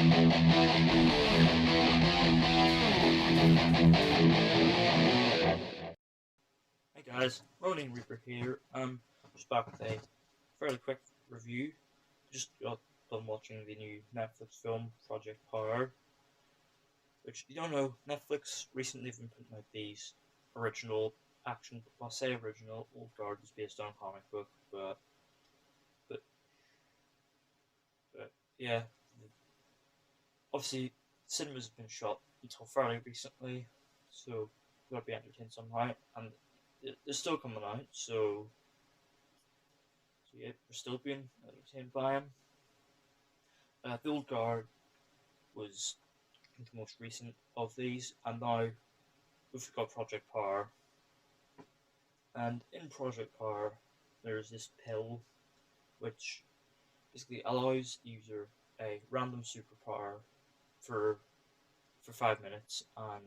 Hey guys, Rolling Reaper here. Just back with a fairly quick review. Just got done watching the new Netflix film Project Power, which you don't know, Netflix recently have been putting out these original action. Well, I say original. Old Guard was based on a comic book, but but yeah, obviously cinemas have been shut until fairly recently, so we gotta be entertained somehow, and they're still coming out, so yeah, we're still being entertained by them. The Old Guard was the most recent of these, and now we've got Project Power. And in Project Power, there's this pill which basically allows the user a random superpower for 5 minutes, and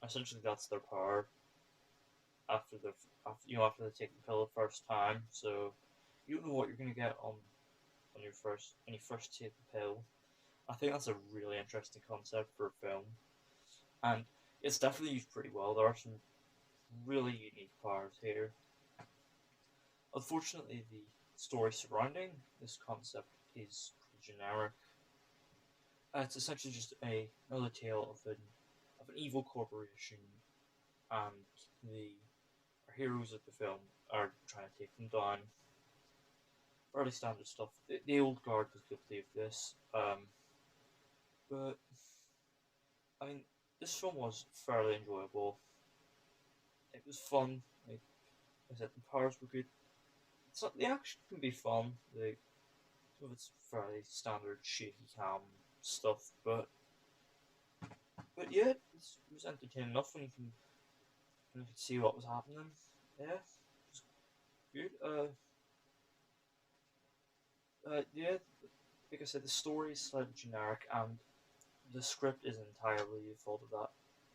essentially that's their power after after they take the pill the first time. So you don't know what you're gonna get on your first when you first take the pill. I think that's a really interesting concept for a film, and it's definitely used pretty well. There are some really unique powers here. Unfortunately, the story surrounding this concept is pretty generic. It's essentially just another tale of an evil corporation, and the our heroes of the film are trying to take them down. Fairly standard stuff. The old guard was guilty of this, but I mean, this film was fairly enjoyable. It was fun. Like I said, the powers were good. It's not, the action can be fun. Like some of it's fairly standard shaky cam stuff, but yeah, it was entertaining enough when you could see what was happening. Yeah, it was good. Yeah, like I said, the story is slightly generic, and the script is entirely the fault of that.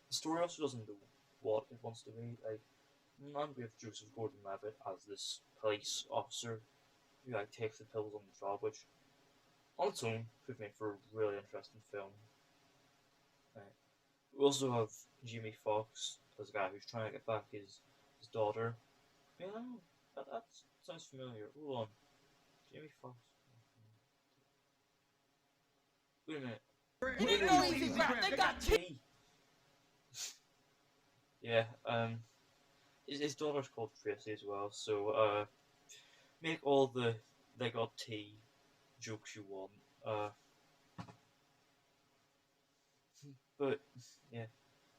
The story also doesn't know what it wants to be. Like, and we have Joseph Gordon-Levitt as this police officer who like takes the pills on the job, which on its own could make for a really interesting film. Right. We also have Jamie Foxx as a guy who's trying to get back his daughter. You know, that sounds familiar. Hold on, Jamie Foxx. Wait a minute. They got tea. Yeah. His daughter's called Tracy as well. So make all the they got tea jokes you want. But yeah,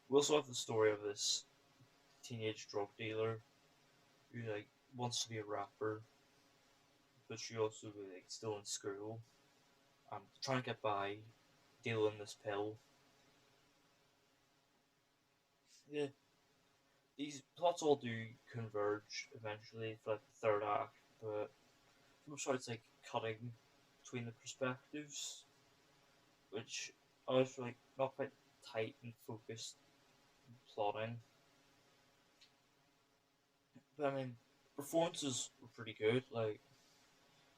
we also have the story of this teenage drug dealer who like wants to be a rapper, but she also like still in school and trying to get by, dealing this pill. Yeah, these plots all do converge eventually for like the third act, but I'm sure it's like cutting between the perspectives, which I was like not quite tight and focused plotting. But I mean, performances were pretty good. Like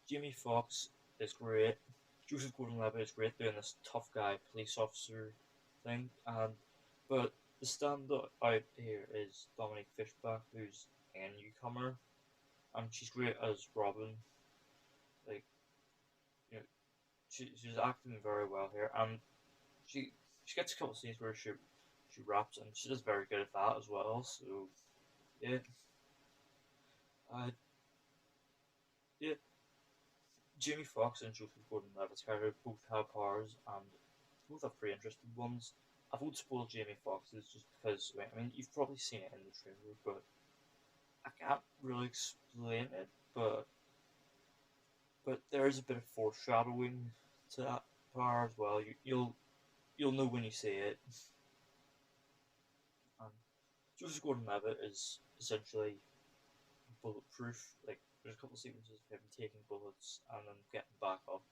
Jamie Foxx is great. Joseph Gordon-Levitt is great doing this tough guy police officer thing, and but the standout out here is Dominique Fishback, who's a newcomer, and she's great as Robin. Like you know, she's acting very well here, and she she gets a couple of scenes where she raps, and she does very good at that as well. So yeah, uh, yeah, Jamie Foxx and Joseph Gordon-Levitt's character both have powers, and both have pretty interesting ones. I won't spoil Jamie Foxx's just because I mean you've probably seen it in the trailer, but I can't really explain it. But there is a bit of foreshadowing to that power as well. You'll know when you see it. And Joseph Gordon-Levitt is essentially bulletproof. Like there's a couple of sequences of him taking bullets and then getting back up.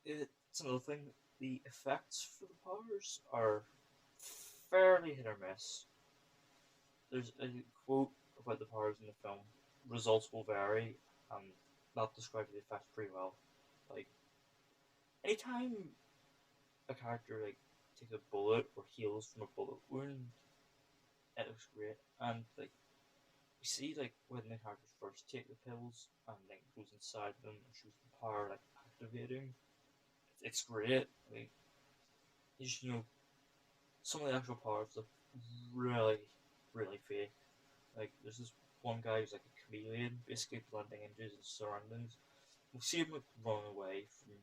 It's another thing. The effects for the powers are fairly hit or miss. There's a quote about the powers in the film: "Results will vary," and that describes the effects pretty well. Like anytime a character like takes a bullet or heals from a bullet wound, it looks great. And like we see like when the characters first take the pills and like goes inside them and shows the power like activating. It's great. Like you know some of the actual powers look really really fake. Like there's this one guy who's like a chameleon, basically blending into his surroundings. We see him like run away from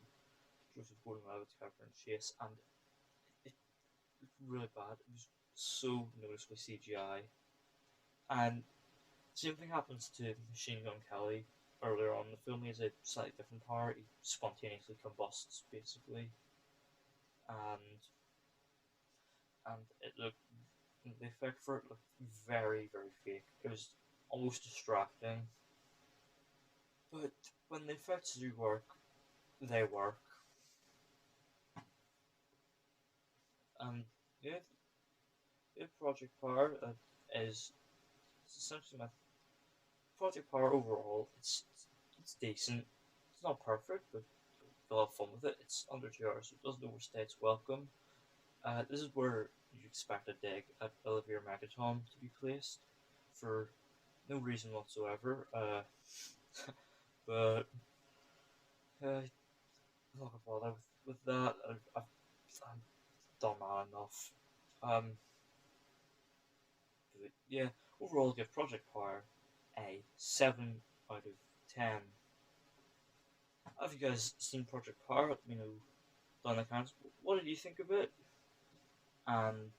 Joseph Gordon-Levitt's character in Chase, and it looked really bad. It was so noticeably CGI. And same thing happens to Machine Gun Kelly earlier on in the film. He has a slightly different power. He spontaneously combusts, basically, and it looked the effect for it looked very very fake. It was almost distracting. But when the effects do work, they work. And yeah, yeah Project Power is essentially my Project Power overall. It's decent. It's not perfect, but you'll have fun with it. It's under 2 hours, so it doesn't overstay its welcome. This is where you expect a dig at Olivia Megaton to be placed for no reason whatsoever. But I'm not gonna bother with that. I've done that enough. Um, but yeah, overall, give Project Power a 7 out of 10. Have you guys seen Project Power? Let me know down in the comments. What did you think of it? And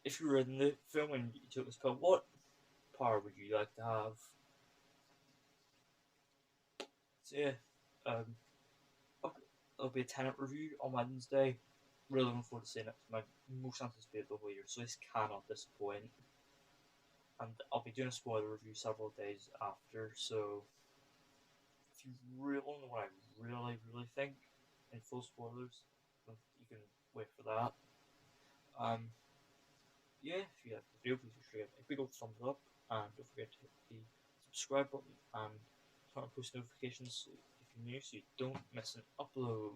if you were in the film and you took this pill, what power would you like to have? So yeah, um, there'll be a Tenet review on Wednesday. Really looking forward to seeing it. It's my most anticipated of the whole year, so this cannot disappoint. And I'll be doing a spoiler review several days after, so if you really want to know what I really, really think in full spoilers, you can wait for that. Um, yeah, if you like the video, please make sure you give a big old thumbs up, and don't forget to hit the subscribe button and turn on post notifications if you're new so you don't miss an upload.